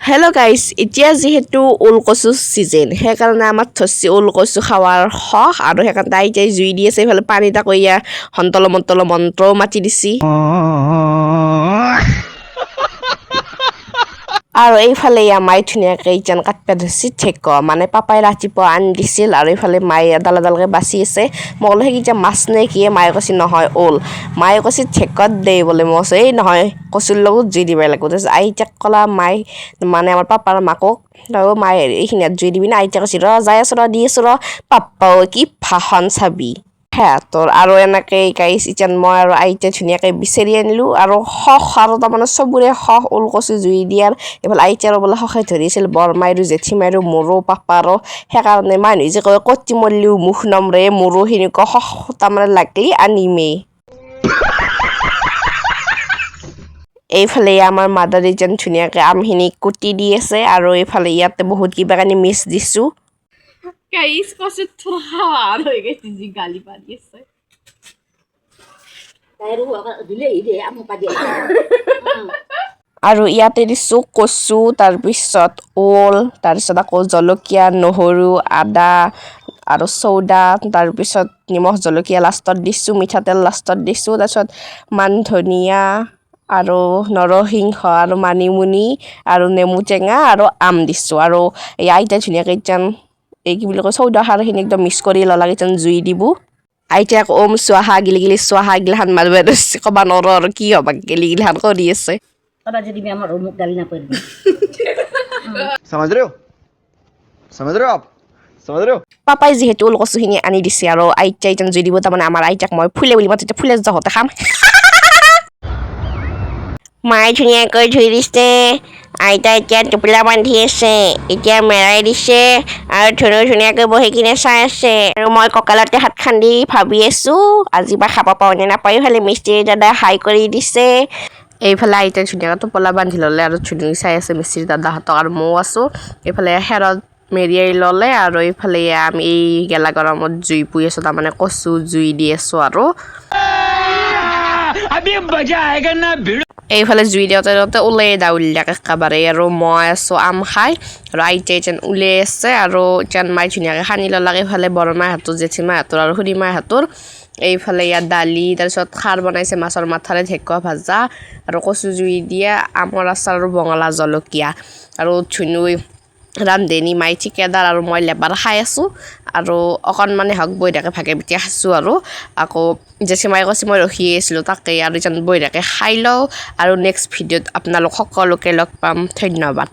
Hello' guys এতিয়া যিহেতু ওলকচু চিজন সেইকাৰণে আমাৰ থচি ওলকচু খাৱাৰ শখ আৰু সেইকাৰণে তাই এতিয়া জুই দি আছে এইফালে পানী তাকো ইয়াৰ হন্তল মন্তল মন্ত্ৰও মাতি দিছি আৰু এইফালে মায়ে ধুনীয়াকৈ ইজান কাটপা ধৰিছি ঠেক মানে পাপাই ৰাতিপুৱা আনি দিছিল আৰু এইফালে মায়ে এডাল এডালকৈ বাচি আছে মই ক'লো সেইকেইটা মাছ নে কি মায়ে কৈছে নহয় ওল মায়ে কৈছে ঠেকত দে বোলে মই কৈছোঁ এই নহয় কচুৰ লগত জুই দিব লাগিব তাৰপিছত আইতাক ক'লা মায়ে মানে আমাৰ পাপাৰ মাকক আৰু মায়ে এইখিনিত জুই দিবি না আইতাক কৈছে ৰ যাই আছোঁ ৰ দি আছোঁ ৰ পাপাও কি ভাষণ চাবি সিহঁতৰ আৰু এনেকৈ গাইছ ইটান মই আৰু আইতা ধুনীয়াকৈ বিচাৰি আনিলোঁ আৰু শখ আৰু তাৰমানে চবৰে শখ ওলকচু জুই দিয়াৰ এইফালে আইতাৰো বোলে শখে ধৰিছিল বৰমাইৰো জেঠীমাইৰো মোৰো পাপাৰো সেইকাৰণে মানুহে যে কয় কতি মল্লিও মুখ নমৰে মোৰো সেনেকুৱা শখ তাৰমানে লাগলি আনিমেই এইফালে আমাৰ মাদাৰী যেন ধুনীয়াকৈ আমখিনি কুটি দি আছে আৰু এইফালে ইয়াতে বহুত কিবা কানি মিক্স দিছোঁ Guys, quase tudo ralado. Esse gali parece. আৰু ইয়াতে দিছোঁ কচু তাৰপিছত ওল তাৰপিছত আকৌ জলকীয়া নহৰু আদা আৰু চৌদা তাৰপিছত নিমখ জলকীয়া লাষ্টত দিছোঁ মিঠাতেল লাষ্টত দিছোঁ তাৰপিছত মান ধনিয়া আৰু নৰসিংহ আৰু মানিমুনি আৰু নেমু টেঙা আৰু আম দিছোঁ আৰু এই আইতাই ধুনীয়াকৈ যেন এই কি বুলি কয় চৌদাখাৰখিনি একদম মিক্স কৰি ল'লাক যেন জুই দিব আইতাক ওম চোৱাহা গিলি গিলি চোৱাহা গিলাখান মাৰিব ধৰিছে ক'বা নৰো আৰু কি হ'ব গিলিগিলাখান কৰি আছে समझ रहे हो समझ रहे हो आप समझ रहे हो পাপাই যিহেতু ওলকচুখিনি আনি দিছে আৰু আইতাই যেন জুই দিব তাৰমানে আমাৰ আইতাক মই ফুলে বুলি মাতো ফুলে যাওঁতে খাম মায়ে ধুনীয়াকৈ ধুই দিছে আইতা এতিয়া টোপোলা বান্ধি আছে এতিয়া মেৰাই দিছে আৰু ধুনীয়াকৈ বহি কিনে চাই আছে আৰু মই কঁকালতে হাত খান্দি ভাবি আছোঁ আজি বা খাব পাওঁ নে নাপাওঁ খালি মিস্ত্ৰী দাদা হাই কৰি দিছে এইফালে আইতাই ধুনীয়াকৈ টোপোলা বান্ধি ল'লে আৰু ধুনীয়াকৈ চাই আছে মিস্ত্ৰী দাদাহঁতক আৰু ময়ো আছোঁ এইফালে খেৰত মেৰিয়াই ল'লে আৰু এইফালে আমি এই গেলা গৰমত জুই পুৰি আছোঁ তাৰমানে কচু জুই দি আছোঁ আৰু এইফালে জুই দিওঁতে ওলাই দাউলিলাক একেবাৰে আৰু মই আছোঁ আম খাই আৰু আইতাই যেন ওলাই আছে আৰু যেন মাই ধুনীয়াকৈ সানি ল'লাক এইফালে বৰমাহঁতৰ জেঠীমাহঁতৰ আৰু খুৰীমাহঁতৰ এইফালে ইয়াত দালি তাৰপিছত খাৰ বনাইছে মাছৰ মাথাৰে ঢেকুৱা ভাজা আৰু কচু জুই দিয়া আমৰ আচাৰ আৰু বঙলা জলকীয়া আৰু ধুনুই ৰান্ধনি মাই ঠিকেদাৰ আৰু মই লেবাৰ খাই আছোঁ আৰু অকণমানে হওক বৈদাকে ভাগে পিটিয়া খাইছোঁ আৰু আকৌ জেঠীমাই কৈছে মই ৰখিয়ে আছিলোঁ তাকেই আৰু যেন বৈদাকে খাই লওঁ আৰু নেক্সট ভিডিঅ'ত আপোনালোক সকলোকে লগ পাম ধন্যবাদ